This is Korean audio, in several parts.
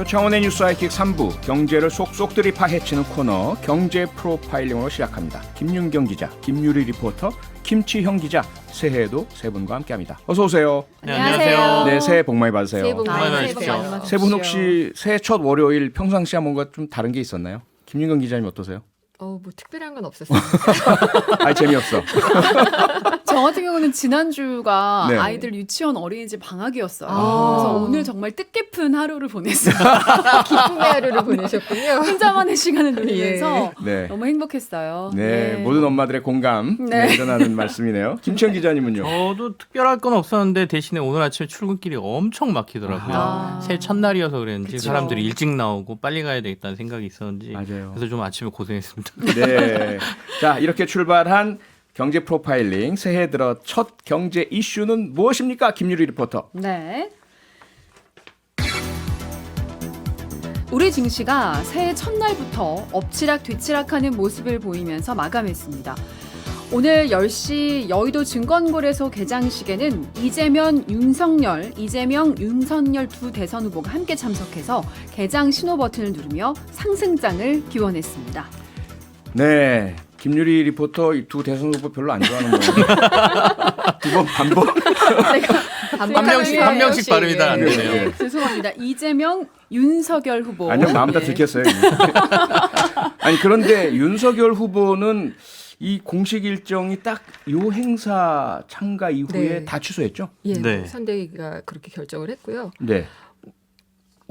표창원의 뉴스 아이킥 3부 경제를 쏙쏙들이 파헤치는 코너 경제 프로파일링으로 시작합니다. 김윤경 기자, 김유리 리포터, 김치형 기자 새해에도 세 분과 함께합니다. 어서 오세요. 네, 안녕하세요. 네, 새해 복 많이 받으세요. 새해 복 많이 받으십시오. 세 분 혹시 새해 첫 월요일 평상시와 뭔가 좀 다른 게 있었나요? 김윤경 기자님 어떠세요? 뭐 특별한 건 없었어요. 아이 재미없어. 저 같은 경우는 지난주가 네. 아이들 유치원 어린이집 방학이었어요. 아. 그래서 오늘 정말 뜻깊은 하루를 보냈어요. 기쁨의 하루를 보내셨군요. 혼자만의 시간을 누리면서 네. 너무 행복했어요. 네, 모든 엄마들의 공감 네. 전하는 말씀이네요. 김치형 기자님은요? 저도 특별할 건 없었는데 대신에 오늘 아침에 출근길이 엄청 막히더라고요. 아. 새해 첫날이어서 그랬는지 그쵸. 사람들이 일찍 나오고 빨리 가야 되겠다는 생각이 있었는지 맞아요. 그래서 좀 아침에 고생했습니다. 네. 자, 이렇게 출발한 경제 프로파일링 새해 들어 첫 경제 이슈는 무엇입니까? 김유리 리포터. 네. 우리 증시가 새해 첫날부터 엎치락 뒤치락하는 모습을 보이면서 마감했습니다. 오늘 10시 여의도 증권거래소 개장식에는 이재명, 윤석열 두 대선 후보가 함께 참석해서 개장 신호 버튼을 누르며 상승장을 기원했습니다. 네. 김유리 리포터 이 두 대선 후보 별로 안 좋아하는 거예요. 두 번 반복. 한 명씩 발음이 다 안 되네요. 네. 죄송합니다. 이재명, 윤석열 후보. 아니요, 마음 다 네. 들켰어요. 아니, 그런데 윤석열 후보는 이 공식 일정이 딱 요 행사 참가 이후에 네. 다 취소했죠? 예, 네. 선대위가 그렇게 결정을 했고요. 네.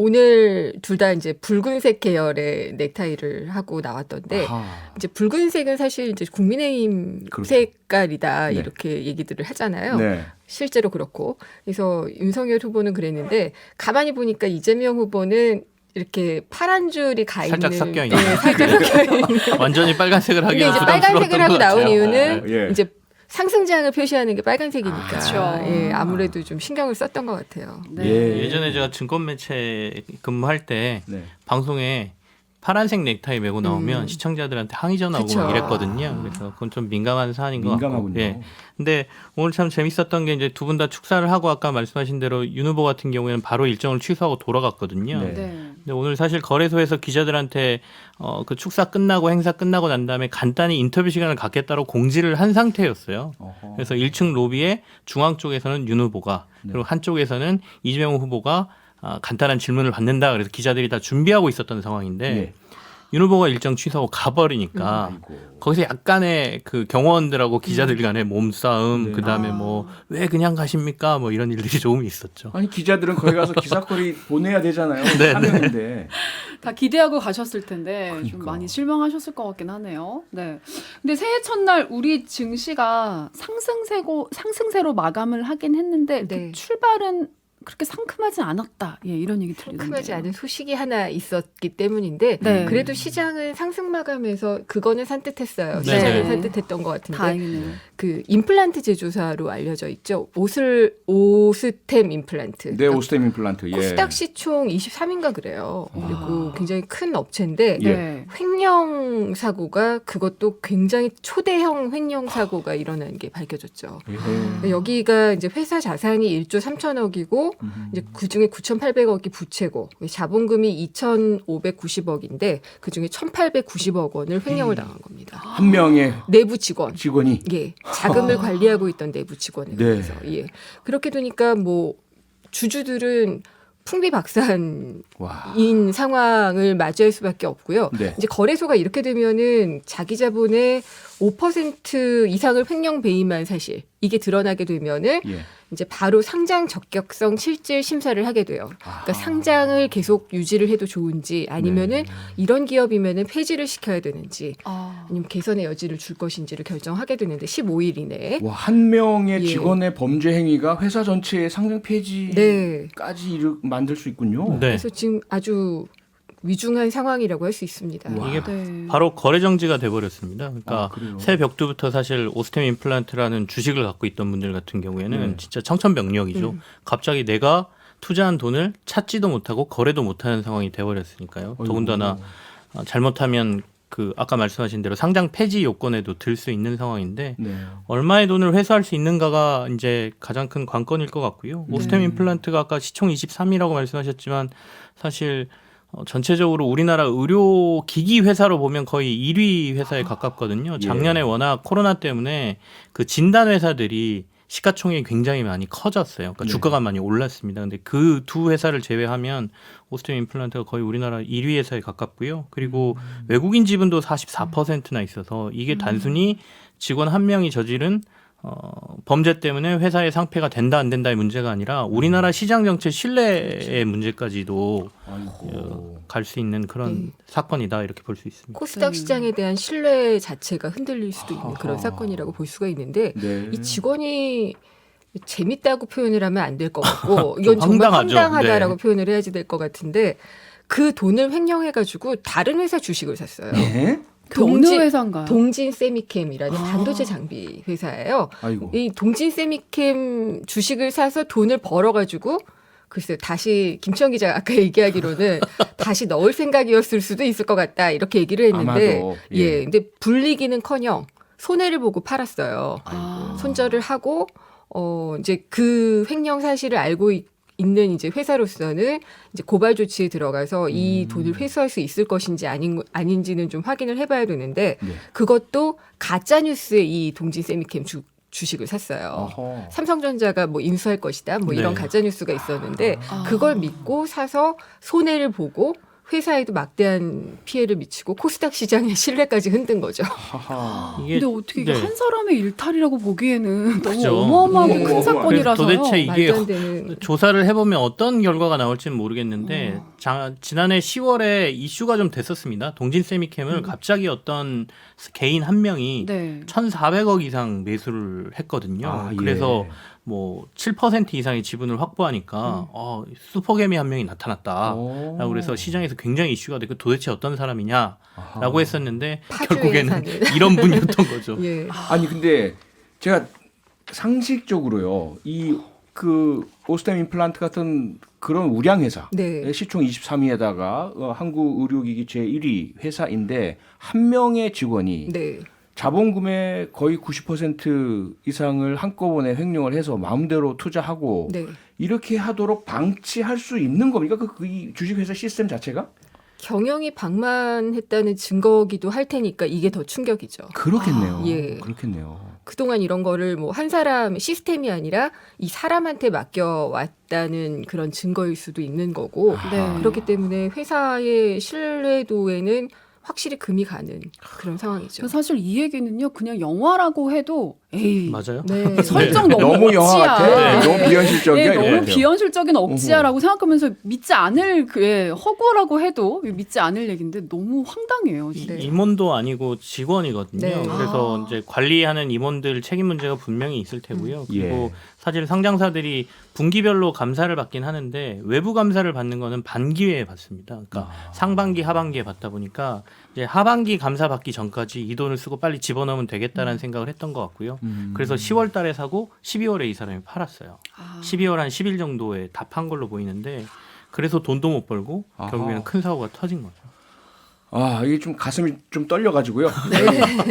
오늘 둘 다 이제 붉은색 계열의 넥타이를 하고 나왔던데 아하. 이제 붉은색은 사실 이제 국민의힘 그렇죠. 색깔이다 네. 이렇게 얘기들을 하잖아요. 네. 실제로 그렇고 그래서 윤석열 후보는 그랬는데 가만히 보니까 이재명 후보는 이렇게 파란 줄이 가 있는 살짝 섞여 있는. 네, 살짝 섞여 있는. 완전히 빨간색을 근데 하기는 이제 부담스러웠던 빨간색을 하고 것 나온 같아요. 이유는 예. 이제 상승장을 표시하는 게 빨간색이니까 그쵸. 예, 아무래도 좀 신경을 썼던 것 같아요. 네. 예. 예전에 제가 증권 매체 근무할 때 네. 방송에 파란색 넥타이 메고 나오면 시청자들한테 항의 전화 오고 그쵸. 막 이랬거든요. 그래서 그건 좀 민감한 사안인 것 같고. 민감하군요. 예. 근데 오늘 참 재밌었던 게 이제 두 분 다 축사를 하고 아까 말씀하신 대로 윤 후보 같은 경우에는 바로 일정을 취소하고 돌아갔거든요. 네. 네. 근데 오늘 사실 거래소에서 기자들한테 그 축사 끝나고 행사 끝나고 난 다음에 간단히 인터뷰 시간을 갖겠다고 공지를 한 상태였어요. 어허. 그래서 1층 로비에 중앙 쪽에서는 윤 후보가 그리고 한쪽에서는 이재명 후보가 간단한 질문을 받는다. 그래서 기자들이 다 준비하고 있었던 상황인데 예. 윤 후보가 일정 취소하고 가버리니까 아이고. 거기서 약간의 그 경호원들하고 기자들 간의 몸싸움 네. 그다음에 뭐 왜 그냥 가십니까 뭐 이런 일들이 조금 있었죠. 아니 기자들은 거기 가서 기사거리 보내야 되잖아요. 네, 사명인데. 다 기대하고 가셨을 텐데 좀 그러니까. 많이 실망하셨을 것 같긴 하네요. 네. 근데 새해 첫날 우리 증시가 상승세로 마감을 하긴 했는데 네. 그 출발은 그렇게 상큼하지 않았다. 예, 이런 얘기 들리던데요. 상큼하지 않은 소식이 하나 있었기 때문인데 네. 그래도 시장은 상승 마감해서 그거는 산뜻했어요. 네. 시장은 네. 산뜻했던 것 같은데 다행이네요. 그 임플란트 제조사로 알려져 있죠. 오스템 임플란트. 네, 오스템 임플란트. 예. 코스닥 시총 23인가 그래요. 그리고 굉장히 큰 업체인데 예. 네. 횡령 사고가 그것도 굉장히 초대형 횡령 사고가 일어난 게 밝혀졌죠. 예. 여기가 이제 회사 자산이 1조 3천억이고 이제 그중에 9,800억이 부채고 자본금이 2,590억인데 그중에 1,890억 원을 횡령을 당한 겁니다. 한 명의 내부 직원. 직원이 예. 자금을 관리하고 있던 내부 직원에 네. 의해서. 예. 그렇게 되니까 뭐 주주들은 풍비박산인 와. 상황을 맞이할 수밖에 없고요. 네. 이제 거래소가 이렇게 되면은 자기 자본의 5% 이상을 횡령 배임한 사실 이게 드러나게 되면은 예. 이제 바로 상장 적격성 실질 심사를 하게 돼요. 그러니까 상장을 계속 유지를 해도 좋은지 아니면은 네. 이런 기업이면은 폐지를 시켜야 되는지 아, 아니면 개선의 여지를 줄 것인지를 결정하게 되는데 15일 이내에 와, 한 명의 예. 직원의 범죄 행위가 회사 전체의 상장 폐지까지 네. 만들 수 있군요. 네. 그래서 지금 아주 위중한 상황이라고 할 수 있습니다. 와. 이게 네. 바로 거래 정지가 돼버렸습니다. 그러니까 그래요? 새 벽두부터 사실 오스템 임플란트라는 주식을 갖고 있던 분들 같은 경우에는 네. 진짜 청천벽력이죠. 갑자기 내가 투자한 돈을 찾지도 못하고 거래도 못하는 상황이 돼버렸으니까요. 어이구. 더군다나 잘못하면 그 아까 말씀하신 대로 상장 폐지 요건에도 들 수 있는 상황인데 네. 얼마의 돈을 회수할 수 있는가가 이제 가장 큰 관건일 것 같고요. 오스템 임플란트가 아까 시총 23이라고 말씀하셨지만 사실 전체적으로 우리나라 의료 기기 회사로 보면 거의 1위 회사에 가깝거든요. 작년에 워낙 코로나 때문에 그 진단 회사들이 시가총액이 굉장히 많이 커졌어요. 그러니까 네. 주가가 많이 올랐습니다. 근데 그 두 회사를 제외하면 오스템 임플란트가 거의 우리나라 1위 회사에 가깝고요. 그리고 외국인 지분도 44%나 있어서 이게 단순히 직원 한 명이 저지른 범죄 때문에 회사의 상폐가 된다 안 된다의 문제가 아니라 우리나라 시장 정책 신뢰의 문제까지도 갈 수 있는 그런 사건이다 이렇게 볼 수 있습니다. 코스닥 시장에 대한 신뢰 자체가 흔들릴 수도 있는 그런 사건이라고 볼 수가 있는데 네. 이 직원이 재밌다고 표현을 하면 안 될 것 같고 이건 정말 황당하죠. 황당하다라고 네. 표현을 해야지 될 것 같은데 그 돈을 횡령해가지고 다른 회사 주식을 샀어요. 네? 그 어느 회사인가요? 동진 세미캠이라는 반도체 장비 회사예요. 아이고. 이 동진 세미캠 주식을 사서 돈을 벌어가지고 글쎄요, 다시 김치영 기자가 아까 얘기하기로는 다시 넣을 생각이었을 수도 있을 것 같다 이렇게 얘기를 했는데 아마도, 예, 근데 불리기는커녕 손해를 보고 팔았어요. 손절을 하고 이제 그 횡령 사실을 알고 있는 이제 회사로서는 이제 고발 조치에 들어가서 이 돈을 회수할 수 있을 것인지 아닌지는 좀 확인을 해봐야 되는데 네. 그것도 가짜 뉴스에 이 동진 세미캠 주식을 샀어요. 어허. 삼성전자가 뭐 인수할 것이다, 뭐 이런 네. 가짜 뉴스가 있었는데 그걸 믿고 사서 손해를 보고 회사에도 막대한 피해를 미치고 코스닥 시장의 신뢰까지 흔든 거죠. 하하. 이게 근데 어떻게 이게 네. 한 사람의 일탈이라고 보기에는 너무 그죠. 어마어마하고 네. 큰 사건이라서요. 도대체 이게 말도 안 되는. 조사를 해보면 어떤 결과가 나올지는 모르겠는데 지난해 10월에 이슈가 좀 됐었습니다. 동진 세미캠을 갑자기 어떤 개인 한 명이 네. 1,400억 이상 매수를 했거든요. 아, 예. 그래서 뭐 7% 이상의 지분을 확보하니까 슈퍼개미 한 명이 나타났다. 오. 라고 그래서 시장에서 굉장히 이슈가 됐고 도대체 어떤 사람이냐라고 아하. 했었는데 파주에 결국에는 사는. 이런 분이었던 거죠. 예. 아니 근데 제가 상식적으로요 그 오스템 임플란트 같은 그런 우량 회사 네. 시총 23위에다가 한국 의료기기 제1위 회사인데 한 명의 직원이 네. 자본금의 거의 90% 이상을 한꺼번에 횡령을 해서 마음대로 투자하고 네. 이렇게 하도록 방치할 수 있는 겁니까? 이 주식회사 시스템 자체가? 경영이 방만했다는 증거기도 할 테니까 이게 더 충격이죠. 그렇겠네요. 예. 그렇겠네요. 그동안 이런 거를 뭐 한 사람 시스템이 아니라 이 사람한테 맡겨왔다는 그런 증거일 수도 있는 거고 네. 그렇기 때문에 회사의 신뢰도에는 확실히 금이 가는 그런 상황이죠. 사실 이 얘기는요, 그냥 영화라고 해도 에이 맞아요. 네. 설정 너무 너무 영화 억지야. 같아. 너무 비현실적이야. 네, 너무 이래요. 비현실적인 억지야라고 생각하면서 믿지 않을 허구라고 해도 믿지 않을 얘기인데 너무 황당해요. 진짜. 네. 임원도 아니고 직원이거든요. 네. 그래서 이제 관리하는 임원들 책임 문제가 분명히 있을 테고요. 그리고 예. 사실 상장사들이 분기별로 감사를 받긴 하는데 외부 감사를 받는 거는 반기회에 받습니다. 그러니까 상반기, 하반기에 받다 보니까 이제 하반기 감사 받기 전까지 이 돈을 쓰고 빨리 집어넣으면 되겠다라는 생각을 했던 것 같고요. 그래서 10월 달에 사고 12월에 이 사람이 팔았어요. 12월 한 10일 정도에 다 판 걸로 보이는데 그래서 돈도 못 벌고 아하. 결국에는 큰 사고가 터진 거죠. 아, 이게 좀 가슴이 좀 떨려가지고요.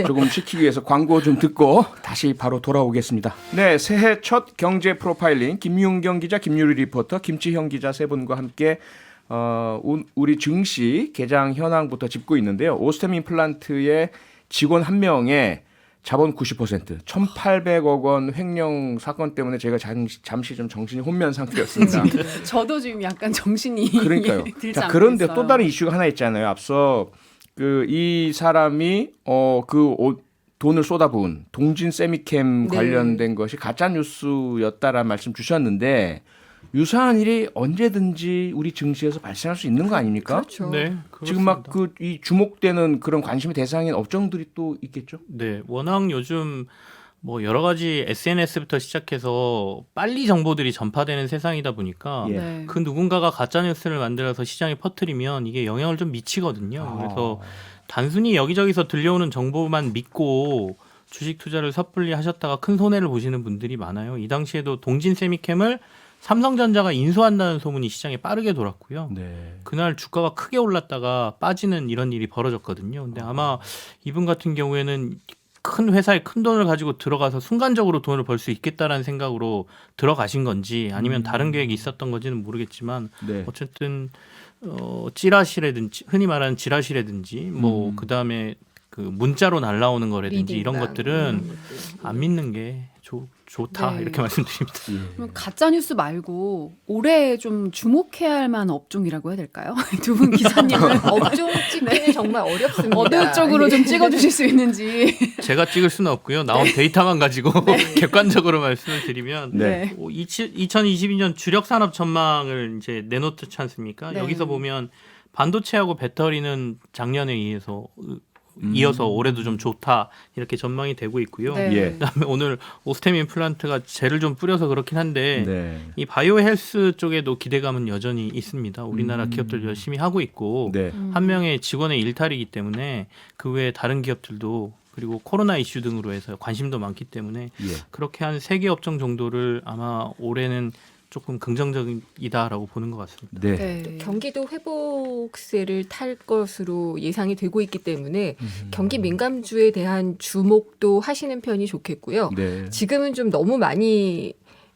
조금 식히기 위해서 광고 좀 듣고 다시 바로 돌아오겠습니다. 네, 새해 첫 경제 프로파일링 김윤경 기자, 김유리 리포터, 김치형 기자 세 분과 함께 우리 증시 개장 현황부터 짚고 있는데요. 오스템 임플란트의 직원 한 명의 자본 90%, 1,800억 원 횡령 사건 때문에 제가 잠시 좀 정신이 혼미한 상태였습니다. 저도 지금 약간 정신이 그러니까요. 들지 자, 않고 그런데 있어요. 또 다른 이슈가 하나 있잖아요. 앞서 이 사람이 돈을 쏟아부은 동진 세미캠 네. 관련된 것이 가짜 뉴스였다라는 말씀 주셨는데 유사한 일이 언제든지 우리 증시에서 발생할 수 있는 거 아닙니까? 그렇죠. 네, 지금 막 그렇습니다. 이 주목되는 그런 관심의 대상인 업종들이 또 있겠죠. 네, 워낙 요즘 뭐 여러 가지 SNS부터 시작해서 빨리 정보들이 전파되는 세상이다 보니까 예. 네. 그 누군가가 가짜 뉴스를 만들어서 시장에 퍼뜨리면 이게 영향을 좀 미치거든요. 그래서 단순히 여기저기서 들려오는 정보만 믿고 주식 투자를 섣불리 하셨다가 큰 손해를 보시는 분들이 많아요. 이 당시에도 동진 세미캠을 삼성전자가 인수한다는 소문이 시장에 빠르게 돌았고요. 네. 그날 주가가 크게 올랐다가 빠지는 이런 일이 벌어졌거든요. 근데 아마 이분 같은 경우에는 큰 회사에 큰 돈을 가지고 들어가서 순간적으로 돈을 벌 수 있겠다라는 생각으로 들어가신 건지 아니면 다른 계획이 있었던 건지는 모르겠지만 네. 어쨌든 찌라시라든지 흔히 말하는 지라시라든지 뭐 그다음에 그 문자로 날라오는 거라든지 이런 리딩당. 것들은 안 믿는 게 좋다 네. 이렇게 말씀드립니다. 예. 그럼 가짜 뉴스 말고 올해 좀 주목해야 할 만한 업종이라고 해야 될까요? 두 분 기사님은 업종 찍기는 정말 어렵습니다. 어느 쪽으로 좀 찍어주실 수 있는지. 제가 찍을 수는 없고요. 나온 데이터만 가지고 객관적으로 말씀을 드리면 네. 2022년 주력 산업 전망을 이제 내놓지 않습니까? 네. 여기서 보면 반도체하고 배터리는 작년에 이어서 올해도 좀 좋다 이렇게 전망이 되고 있고요. 네. 예. 그다음에 오늘 오스템 임플란트가 젤을 좀 뿌려서 그렇긴 한데 네. 이 바이오 헬스 쪽에도 기대감은 여전히 있습니다. 우리나라 기업들 열심히 하고 있고 네. 한 명의 직원의 일탈이기 때문에 그 외에 다른 기업들도 그리고 코로나 이슈 등으로 해서 관심도 많기 때문에 예. 그렇게 한 3개 업종 정도를 아마 올해는 조금 긍정적이다라고 보는 것 같습니다. 네. 네. 경기도 회복세를 탈 것으로 예상이 되고 있기 때문에 경기 민감주에 대한 주목도 하시는 편이 좋겠고요. 네. 지금은 좀 너무 많이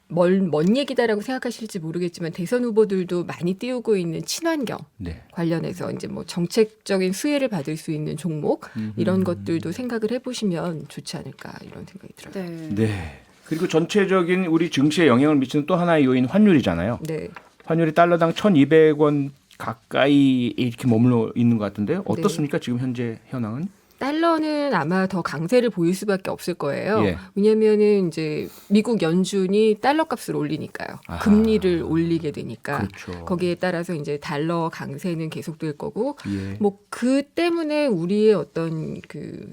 먼 얘기다라고 생각하실지 모르겠지만 대선 후보들도 많이 띄우고 있는 친환경 네. 관련해서 이제 뭐 정책적인 수혜를 받을 수 있는 종목 이런 것들도 생각을 해보시면 좋지 않을까 이런 생각이 들어요. 네. 네. 그리고 전체적인 우리 증시에 영향을 미치는 또 하나의 요인 환율이잖아요. 네. 환율이 달러당 1,200원 가까이 이렇게 머물러 있는 것 같은데요. 어떻습니까? 지금 현재 현황은? 달러는 아마 더 강세를 보일 수밖에 없을 거예요. 예. 왜냐하면은 이제 미국 연준이 달러 값을 올리니까요. 아하. 금리를 올리게 되니까 그렇죠. 거기에 따라서 이제 달러 강세는 계속될 거고 예. 뭐 그 때문에 우리의 어떤 그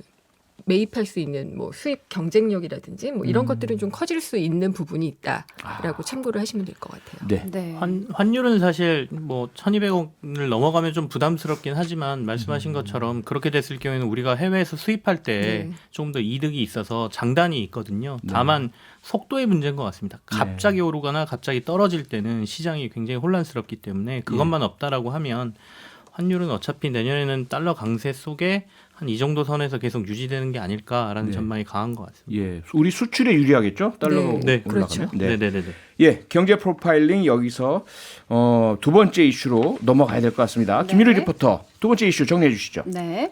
매입할 수 있는 뭐 수입 경쟁력이라든지 뭐 이런 것들은 좀 커질 수 있는 부분이 있다라고 참고를 하시면 될 것 같아요. 네. 네. 환율은 사실 뭐 1,200원을 넘어가면 좀 부담스럽긴 하지만 말씀하신 것처럼 그렇게 됐을 경우에는 우리가 해외에서 수입할 때 네. 조금 더 이득이 있어서 장단이 있거든요. 다만 속도의 문제인 것 같습니다. 갑자기 오르거나 갑자기 떨어질 때는 시장이 굉장히 혼란스럽기 때문에 그것만 없다라고 하면 환율은 어차피 내년에는 달러 강세 속에 한 이 정도 선에서 계속 유지되는 게 아닐까라는 네. 전망이 강한 것 같습니다. 예. 우리 수출에 유리하겠죠? 달러가 네. 올라가면. 그렇죠. 네. 네네네. 예, 경제 프로파일링 여기서 두 번째 이슈로 넘어가야 될 것 같습니다. 김유리 리포터 두 번째 이슈 정리해 주시죠. 네.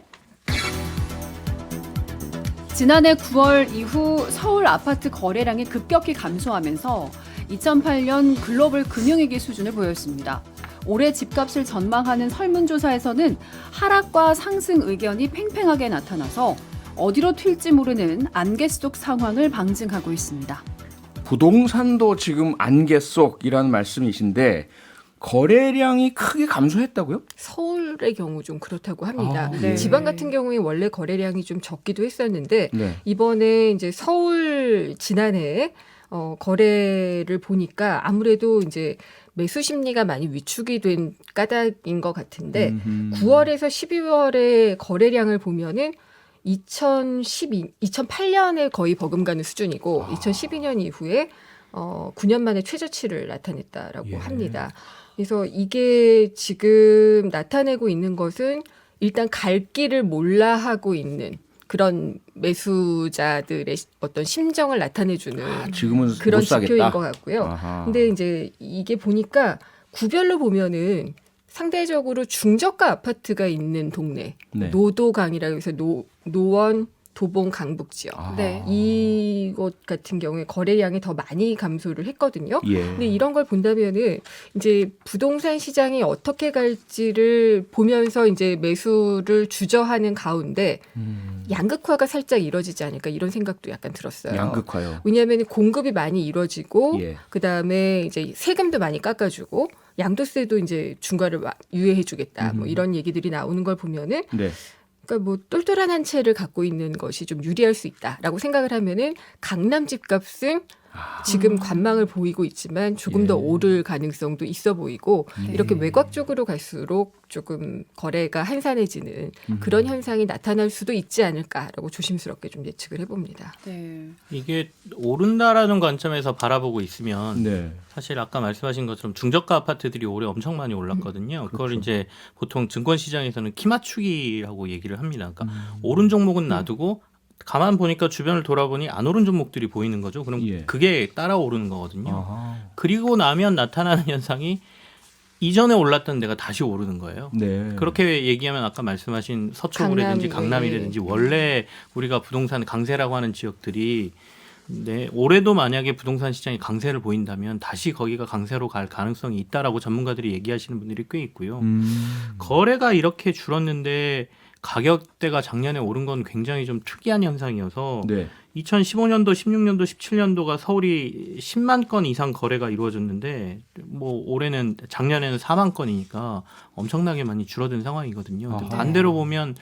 지난해 9월 이후 서울 아파트 거래량이 급격히 감소하면서 2008년 글로벌 금융위기 수준을 보였습니다. 올해 집값을 전망하는 설문조사에서는 하락과 상승 의견이 팽팽하게 나타나서 어디로 튈지 모르는 안개 속 상황을 방증하고 있습니다. 부동산도 지금 안개 속이라는 말씀이신데 거래량이 크게 감소했다고요? 서울의 경우 좀 그렇다고 합니다. 아, 네. 지방 같은 경우에 원래 거래량이 좀 적기도 했었는데 네. 이번에 이제 서울 지난해 거래를 보니까 아무래도 이제 매수 심리가 많이 위축이 된 까닭인 것 같은데 9월에서 12월의 거래량을 보면은 2008년에 거의 버금가는 수준이고 2012년 이후에 9년 만에 최저치를 나타냈다라고 예. 합니다. 그래서 이게 지금 나타내고 있는 것은 일단 갈 길을 몰라 하고 있는 그런 매수자들의 어떤 심정을 나타내주는 지금은 그런 못 사겠다. 지표인 것 같고요. 아하. 근데 이제 이게 보니까 구별로 보면은 상대적으로 중저가 아파트가 있는 동네, 네. 노도강이라고 해서 노원, 도봉, 강북 지역. 아. 네. 이곳 같은 경우에 거래량이 더 많이 감소를 했거든요. 예. 근데 이런 걸 본다면은 이제 부동산 시장이 어떻게 갈지를 보면서 이제 매수를 주저하는 가운데 양극화가 살짝 이루어지지 않을까 이런 생각도 약간 들었어요. 양극화요. 왜냐하면 공급이 많이 이루어지고 예. 그 다음에 이제 세금도 많이 깎아주고 양도세도 이제 중과를 유예해주겠다. 뭐 이런 얘기들이 나오는 걸 보면은. 네. 그러니까 뭐 똘똘한 한 채를 갖고 있는 것이 좀 유리할 수 있다라고 생각을 하면은 강남 집값은 지금 관망을 보이고 있지만 조금 더 오를 가능성도 있어 보이고 이렇게 외곽 쪽으로 갈수록 조금 거래가 한산해지는 그런 현상이 나타날 수도 있지 않을까라고 조심스럽게 좀 예측을 해봅니다. 네. 이게 오른다라는 관점에서 바라보고 있으면 네. 사실 아까 말씀하신 것처럼 중저가 아파트들이 올해 엄청 많이 올랐거든요. 그걸 그렇죠. 이제 보통 증권시장에서는 키 맞추기라고 얘기를 합니다. 그러니까 오른 종목은 놔두고 가만 보니까 주변을 돌아보니 안 오른 종목들이 보이는 거죠. 그럼 예. 그게 따라 오르는 거거든요. 아하. 그리고 나면 나타나는 현상이 이전에 올랐던 데가 다시 오르는 거예요. 네. 그렇게 얘기하면 아까 말씀하신 서초구라든지 강남, 강남이라든지 원래 우리가 부동산 강세라고 하는 지역들이 올해도 만약에 부동산 시장이 강세를 보인다면 다시 거기가 강세로 갈 가능성이 있다라고 전문가들이 얘기하시는 분들이 꽤 있고요. 거래가 이렇게 줄었는데 가격대가 작년에 오른 건 굉장히 좀 특이한 현상이어서 네. 2015년도, 16년도, 17년도가 서울이 10만 건 이상 거래가 이루어졌는데 뭐 올해는 작년에는 4만 건이니까 엄청나게 많이 줄어든 상황이거든요. 아하. 반대로 보면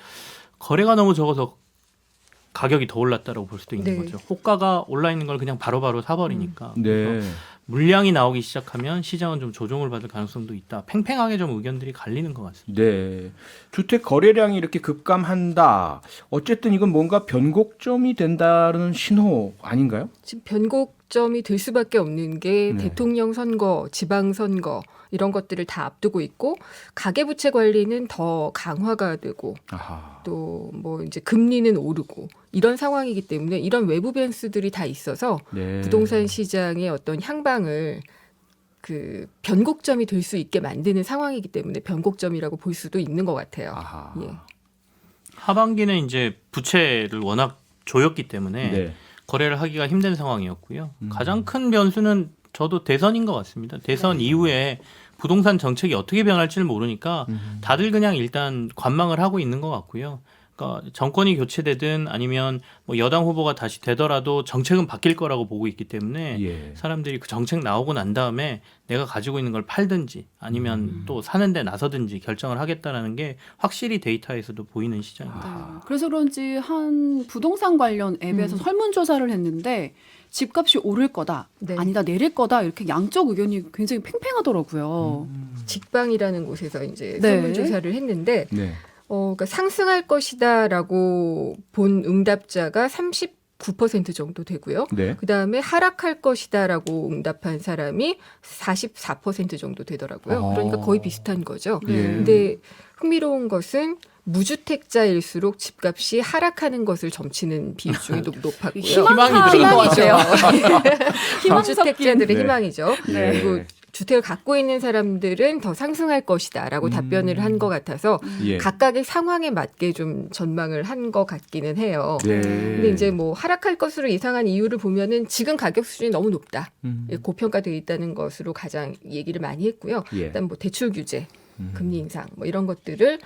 거래가 너무 적어서 가격이 더 올랐다라고 볼 수도 있는 네. 거죠. 호가가 올라 있는 걸 그냥 바로바로 사버리니까. 네. 그래서 물량이 나오기 시작하면 시장은 좀 조정을 받을 가능성도 있다. 팽팽하게 좀 의견들이 갈리는 것 같습니다. 네. 주택 거래량이 이렇게 급감한다. 어쨌든 이건 뭔가 변곡점이 된다는 신호 아닌가요? 지금 변곡점이 될 수밖에 없는 게 네. 대통령 선거, 지방 선거 이런 것들을 다 앞두고 있고 가계부채 관리는 더 강화가 되고 아하. 또 뭐 이제 금리는 오르고 이런 상황이기 때문에 이런 외부 변수들이 다 있어서 네. 부동산 시장의 어떤 향방을 그 변곡점이 될 수 있게 만드는 상황이기 때문에 변곡점이라고 볼 수도 있는 것 같아요. 아하. 예. 하반기는 이제 부채를 워낙 조였기 때문에 네. 거래를 하기가 힘든 상황이었고요. 가장 큰 변수는 저도 대선인 것 같습니다. 대선 이후에 부동산 정책이 어떻게 변할지를 모르니까 다들 그냥 일단 관망을 하고 있는 것 같고요. 그러니까 정권이 교체되든 아니면 뭐 여당 후보가 다시 되더라도 정책은 바뀔 거라고 보고 있기 때문에 예. 사람들이 그 정책 나오고 난 다음에 내가 가지고 있는 걸 팔든지 아니면 또 사는 데 나서든지 결정을 하겠다라는 게 확실히 데이터에서도 보이는 시장입니다. 네. 그래서 그런지 한 부동산 관련 앱에서 설문조사를 했는데 집값이 오를 거다, 네. 아니다 내릴 거다 이렇게 양쪽 의견이 굉장히 팽팽하더라고요. 직방이라는 곳에서 이제 네. 설문조사를 했는데 네. 그러니까 상승할 것이다라고 본 응답자가 39% 정도 되고요. 네. 그다음에 하락할 것이다라고 응답한 사람이 44% 정도 되더라고요. 그러니까 거의 비슷한 거죠. 예. 근데 흥미로운 것은 무주택자일수록 집값이 하락하는 것을 점치는 비중이 높았고요. 희망인 것 같아요. 희망 섞인. 무주택자들의 네. 희망이죠. 네. 그리고 주택을 갖고 있는 사람들은 더 상승할 것이다라고 답변을 한 것 같아서 예. 각각의 상황에 맞게 좀 전망을 한 것 같기는 해요. 네. 근데 이제 뭐 하락할 것으로 예상한 이유를 보면은 지금 가격 수준이 너무 높다. 고평가되어 있다는 것으로 가장 얘기를 많이 했고요. 예. 일단 뭐 대출 규제, 금리 인상 뭐 이런 것들을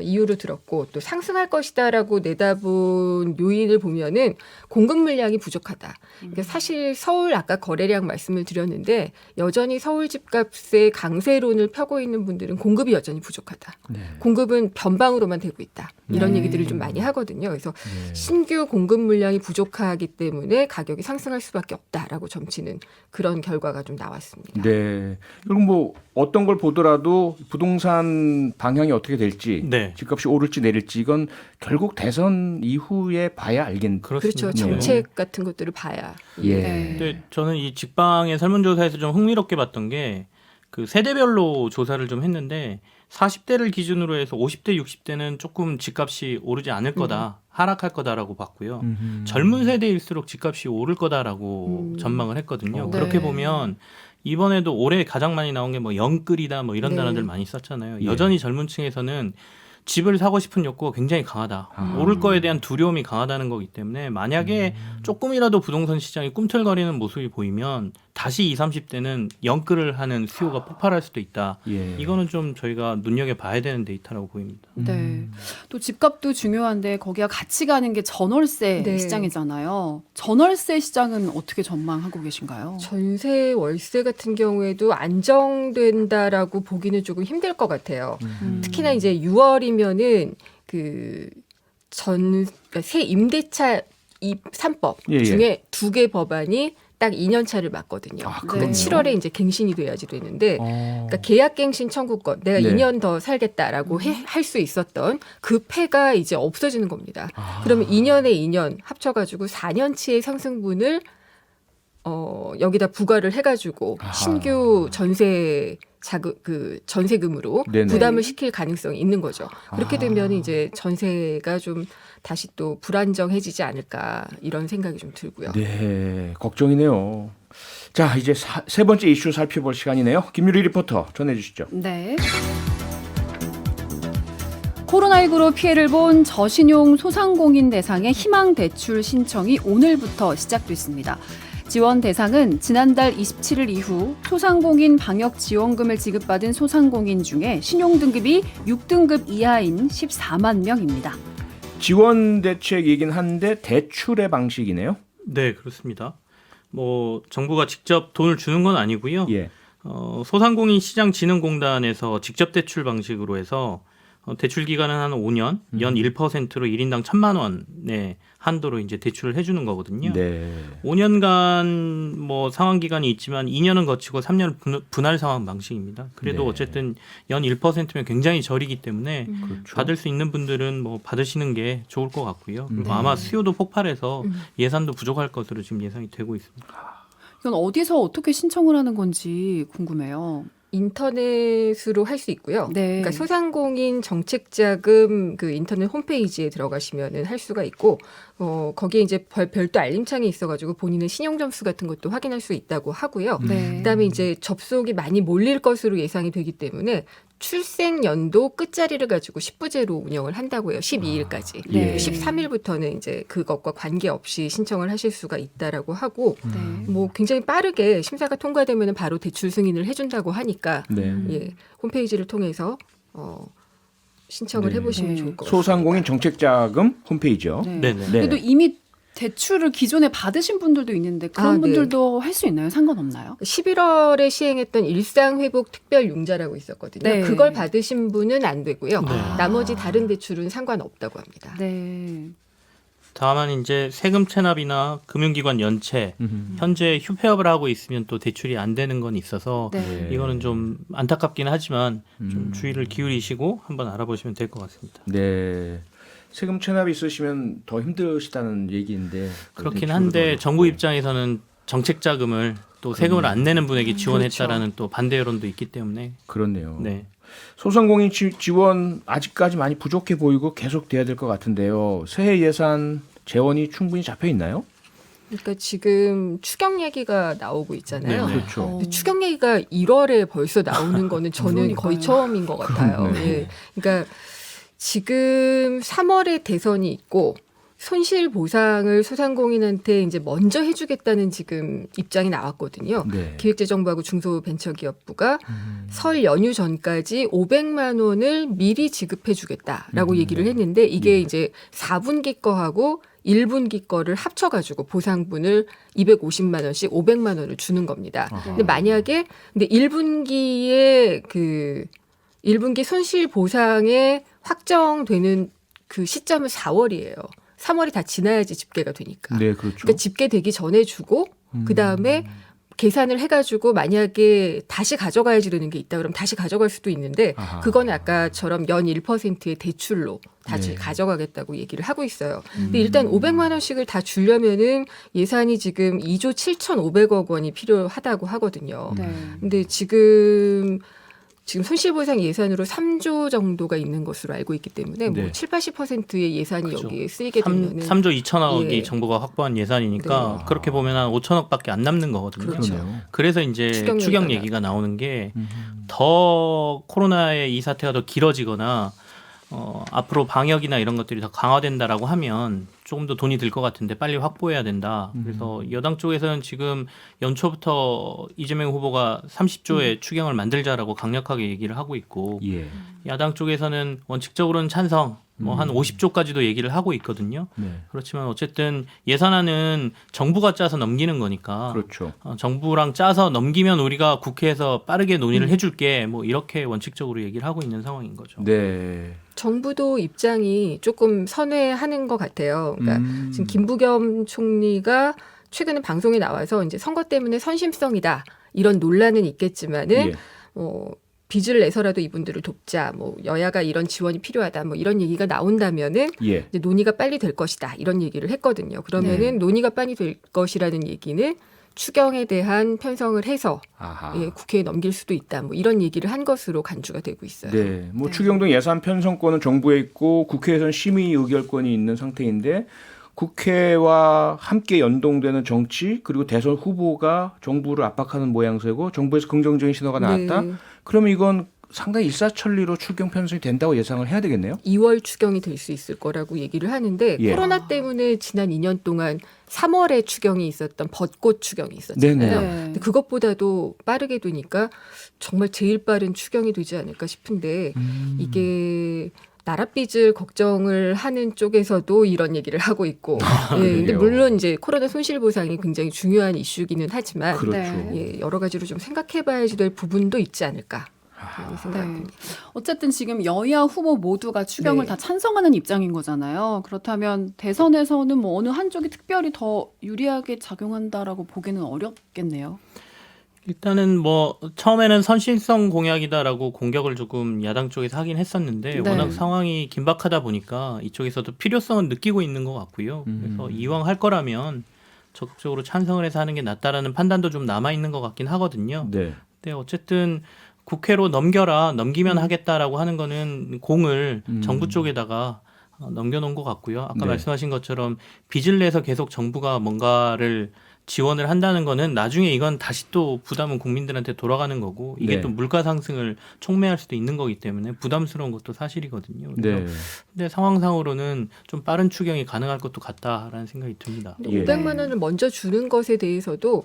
이유로 들었고 또 상승할 것이다라고 내다본 요인을 보면은 공급 물량이 부족하다. 그러니까 사실 서울 아까 거래량 말씀을 드렸는데 여전히 서울 집값의 강세론을 펴고 있는 분들은 공급이 여전히 부족하다. 네. 공급은 변방으로만 되고 있다. 이런 얘기들을 좀 많이 하거든요. 그래서 신규 공급 물량이 부족하기 때문에 가격이 상승할 수밖에 없다라고 점치는 그런 결과가 좀 나왔습니다. 네. 그리고 뭐 어떤 걸 보더라도 부동산 방향이 어떻게 될지, 네. 집값이 오를지 내릴지 이건 결국 대선 이후에 봐야 알겠는. 그렇습니다. 그렇죠. 정책 같은 것들을 봐야. 예. 네. 근데 저는 이 직방의 설문조사에서 좀 흥미롭게 봤던 게 그 세대별로 조사를 좀 했는데 40대를 기준으로 해서 50대, 60대는 조금 집값이 오르지 않을 거다, 하락할 거다라고 봤고요. 젊은 세대일수록 집값이 오를 거다라고 전망을 했거든요. 네. 그렇게 보면 이번에도 올해 가장 많이 나온 게 뭐 영끌이다 뭐 이런 네. 단어들 많이 썼잖아요. 예. 여전히 젊은 층에서는 집을 사고 싶은 욕구가 굉장히 강하다. 아. 오를 거에 대한 두려움이 강하다는 거기 때문에 만약에 조금이라도 부동산 시장이 꿈틀거리는 모습이 보이면 다시 20, 30대는 영끌을 하는 수요가 폭발할 수도 있다. 예. 이거는 좀 저희가 눈여겨봐야 되는 데이터라고 보입니다. 네. 또 집값도 중요한데 거기가 같이 가는 게 전월세 네. 시장이잖아요. 전월세 시장은 어떻게 전망하고 계신가요? 전세 월세 같은 경우에도 안정된다라고 보기는 조금 힘들 것 같아요. 특히나 이제 6월이면은 그 그러니까 새 임대차 3법 예, 예. 중에 2개 법안이 딱 2년 차를 맞거든요. 아, 그러니까 그렇네요. 7월에 이제 갱신이 돼야지 되는데 어. 그러니까 계약갱신 청구권 내가 네. 2년 더 살겠다라고 할 수 있었던 그 패가 이제 없어지는 겁니다. 아. 그러면 2년에 2년 합쳐가지고 4년치의 상승분을 여기다 부과를 해가지고 아하. 신규 전세금으로 네네. 부담을 시킬 가능성이 있는 거죠. 그렇게 아. 되면 이제 전세가 좀 다시 또 불안정해지지 않을까 이런 생각이 좀 들고요. 네, 걱정이네요. 자, 이제 세 번째 이슈 살펴볼 시간이네요. 김유리 리포터 전해주시죠. 네. 코로나19로 피해를 본 저신용 소상공인 대상의 희망 대출 신청이 오늘부터 시작됐습니다. 지원 대상은 지난달 27일 이후 소상공인 방역 지원금을 지급받은 소상공인 중에 신용 등급이 6등급 이하인 14만 명입니다. 지원 대책이긴 한데 대출의 방식이네요. 네, 그렇습니다. 뭐 정부가 직접 돈을 주는 건 아니고요. 예. 소상공인 시장진흥공단에서 직접 대출 방식으로 해서 대출 기간은 한 5년, 연 1%로 1인당 1,000만 원의 한도로 이제 대출을 해주는 거거든요. 네. 5년간 뭐 상환 기간이 있지만 2년은 거치고 3년은 분할 상환 방식입니다. 그래도 네. 어쨌든 연 1%면 굉장히 저리기 때문에 그렇죠. 받을 수 있는 분들은 뭐 받으시는 게 좋을 것 같고요. 그리고 네. 아마 수요도 폭발해서 예산도 부족할 것으로 지금 예상이 되고 있습니다. 이건 어디서 어떻게 신청을 하는 건지 궁금해요. 인터넷으로 할 수 있고요. 네. 그러니까 소상공인 정책자금 그 인터넷 홈페이지에 들어가시면은 할 수가 있고, 거기에 이제 별도 알림창이 있어가지고 본인의 신용 점수 같은 것도 확인할 수 있다고 하고요. 네. 그다음에 이제 접속이 많이 몰릴 것으로 예상이 되기 때문에 출생 연도 끝자리를 가지고 10부제로 운영을 한다고 해요. 12일까지. 네. 13일부터는 이제 그것과 관계없이 신청을 하실 수가 있다라고 하고, 네. 뭐 굉장히 빠르게 심사가 통과되면 바로 대출 승인을 해준다고 하니까 네. 예, 홈페이지를 통해서 신청을 네. 해보시면 네. 좋을 것 같습니다. 소상공인 정책자금 홈페이지요. 네. 네네. 네. 그래도 이미 대출을 기존에 받으신 분들도 있는데 그런 네. 분들도 할 수 있나요? 상관없나요? 11월에 시행했던 일상회복 특별융자라고 있었거든요. 네. 그걸 받으신 분은 안 되고요. 네. 나머지 다른 대출은 상관없다고 합니다. 네. 다만 이제 세금 체납이나 금융기관 연체, 현재 휴폐업을 하고 있으면 또 대출이 안 되는 건 있어서 네. 이거는 좀 안타깝긴 하지만 좀 주의를 기울이시고 한번 알아보시면 될 것 같습니다. 네. 세금 체납이 있으시면 더 힘드시다는 얘기인데 그렇긴 대출도 한데 어렵고. 정부 입장에서는 정책 자금을 또 세금을 안 내는 분에게 지원했다라는 또 반대 여론도 있기 때문에 그렇네요. 네. 소상공인 지원 아직까지 많이 부족해 보이고 계속 돼야 될 것 같은데요. 새해 예산 재원이 충분히 잡혀 있나요? 그러니까 지금 추경 얘기가 나오고 있잖아요. 네, 그렇죠. 근데 추경 얘기가 1월에 벌써 나오는 거는 저는 거의 그러니까요. 처음인 것 같아요. 네. 예. 그러니까 지금 3월에 대선이 있고 손실 보상을 소상공인한테 이제 먼저 해주겠다는 지금 입장이 나왔거든요. 네. 기획재정부하고 중소벤처기업부가 설 연휴 전까지 500만 원을 미리 지급해주겠다라고 얘기를 했는데 이게 이제 4분기 거하고 1분기 거를 합쳐가지고 보상분을 250만 원씩 500만 원을 주는 겁니다. 근데 만약에 근데 1분기에 그 1분기 손실 보상에 확정되는 그 시점은 4월이에요. 3월이 다 지나야지 집계가 되니까. 네, 그렇죠. 그러니까 집계되기 전에 주고 그 다음에 계산을 해가지고 만약에 다시 가져가야지 되는 게 있다 그러면 다시 가져갈 수도 있는데 아하. 그거는 아까처럼 연 1%의 대출로 다시 네. 가져가겠다고 얘기를 하고 있어요. 근데 일단 500만 원씩을 다 주려면은 예산이 지금 2조 7,500억 원이 필요하다고 하거든요. 네. 근데 지금 손실보상 예산으로 3조 정도가 있는 것으로 알고 있기 때문에 네. 뭐 7, 80%의 예산이 그렇죠. 여기에 쓰이게 3조 되면은 2천억이 예. 정부가 확보한 예산이니까 네. 그렇게 보면 한 5천억밖에 안 남는 거거든요. 그렇죠. 그러네요. 그래서 이제 추경 추경 얘기가 얘기가 나오는 게 더 코로나의 이 사태가 더 길어지거나 앞으로 방역이나 이런 것들이 더 강화된다라고 하면 조금 더 돈이 들 것 같은데 빨리 확보해야 된다. 그래서 여당 쪽에서는 지금 연초부터 이재명 후보가 30조의 추경을 만들자라고 강력하게 얘기를 하고 있고 예. 야당 쪽에서는 원칙적으로는 찬성, 뭐 한 50조까지도 얘기를 하고 있거든요. 네. 그렇지만 어쨌든 예산안은 정부가 짜서 넘기는 거니까 그렇죠. 정부랑 짜서 넘기면 우리가 국회에서 빠르게 논의를 해줄게 뭐 이렇게 원칙적으로 얘기를 하고 있는 상황인 거죠. 네. 정부도 입장이 조금 선회하는 것 같아요. 그러니까 지금 김부겸 총리가 최근에 방송에 나와서 이제 선거 때문에 선심성이다 이런 논란은 있겠지만은 예. 빚을 내서라도 이분들을 돕자, 뭐 여야가 이런 지원이 필요하다, 뭐 이런 얘기가 나온다면은 예. 이제 논의가 빨리 될 것이다 이런 얘기를 했거든요. 그러면은 네. 논의가 빨리 될 것이라는 얘기는 추경에 대한 편성을 해서 아하. 예, 국회에 넘길 수도 있다, 뭐 이런 얘기를 한 것으로 간주가 되고 있어요. 네, 뭐 네. 추경 등 예산 편성권은 정부에 있고 국회에서는 심의 의결권이 있는 상태인데 국회와 함께 연동되는 정치 그리고 대선 후보가 정부를 압박하는 모양새고 정부에서 긍정적인 신호가 나왔다. 네. 그러면 이건 상당히 일사천리로 추경 편성이 된다고 예상을 해야 되겠네요. 2월 추경이 될 수 있을 거라고 얘기를 하는데 예. 코로나 때문에 지난 2년 동안 3월에 추경이 있었던 벚꽃 추경이 있었잖아요. 네네. 근데 그것보다도 빠르게 되니까 정말 제일 빠른 추경이 되지 않을까 싶은데 이게 나랏빚을 걱정을 하는 쪽에서도 이런 얘기를 하고 있고, 예, 근데 그래요? 물론 이제 코로나 손실 보상이 굉장히 중요한 이슈기는 하지만, 그렇죠. 네. 예, 여러 가지로 좀 생각해봐야지 될 부분도 있지 않을까 그런 생각입니다. 어쨌든 지금 여야 후보 모두가 추경을 네. 다 찬성하는 입장인 거잖아요. 그렇다면 대선에서는 뭐 어느 한쪽이 특별히 더 유리하게 작용한다라고 보기는 어렵겠네요. 일단은 뭐 처음에는 선심성 공약이다라고 공격을 조금 야당 쪽에서 하긴 했었는데 네. 워낙 상황이 긴박하다 보니까 이쪽에서도 필요성은 느끼고 있는 것 같고요. 그래서 이왕 할 거라면 적극적으로 찬성을 해서 하는 게 낫다라는 판단도 좀 남아 있는 것 같긴 하거든요. 네. 근데 어쨌든 국회로 넘기면 하겠다라고 하는 거는 공을 정부 쪽에다가 넘겨놓은 것 같고요. 아까 네. 말씀하신 것처럼 빚을 내서 계속 정부가 뭔가를 지원을 한다는 거는 나중에 이건 다시 또 부담은 국민들한테 돌아가는 거고 이게 네. 또 물가 상승을 촉매할 수도 있는 거기 때문에 부담스러운 것도 사실이거든요. 그래서 네. 근데 상황상으로는 좀 빠른 추경이 가능할 것도 같다라는 생각이 듭니다. 근데 예. 500만 원을 먼저 주는 것에 대해서도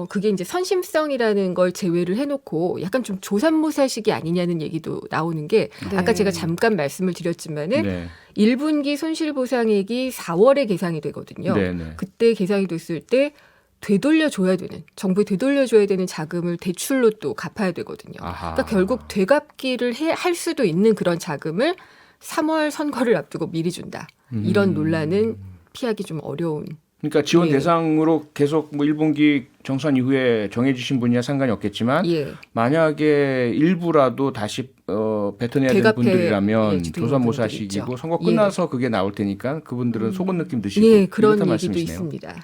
그게 이제 선심성이라는 걸 제외를 해놓고 약간 좀 조삼모사식이 아니냐는 얘기도 나오는 게 네. 아까 제가 잠깐 말씀을 드렸지만은 네. 1분기 손실보상액이 4월에 계상이 되거든요. 네. 네. 그때 계상이 됐을 때 되돌려줘야 되는 정부에 되돌려줘야 되는 자금을 대출로 또 갚아야 되거든요. 아하. 그러니까 결국 되갚기를 할 수도 있는 그런 자금을 3월 선거를 앞두고 미리 준다. 이런 논란은 피하기 좀 어려운. 그러니까 지원 예. 대상으로 계속 뭐 1분기 정산 이후에 정해주신 분이야 상관이 없겠지만 예. 만약에 일부라도 다시 뱉어내야 되는 대갚해 분들이라면 야지 되는 조선모사식이고 분들이 선거 있죠. 끝나서 그게 나올 테니까 그분들은 속은 느낌 드시고 예, 그런 이렇단 얘기도 말씀이시네요. 있습니다.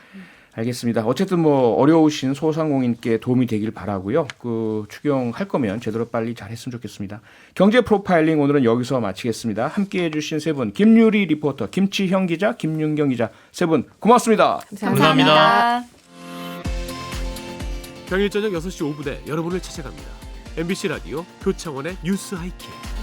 알겠습니다. 어쨌든 뭐 어려우신 소상공인께 도움이 되길 바라고요. 그 추경할 거면 제대로 빨리 잘했으면 좋겠습니다. 경제 프로파일링 오늘은 여기서 마치겠습니다. 함께해 주신 세 분 김유리 리포터, 김치형 기자, 김윤경 기자 세 분 고맙습니다. 감사합니다. 평일 저녁 6시 5분에 여러분을 찾아갑니다. MBC 라디오 표창원의 뉴스 하이킥.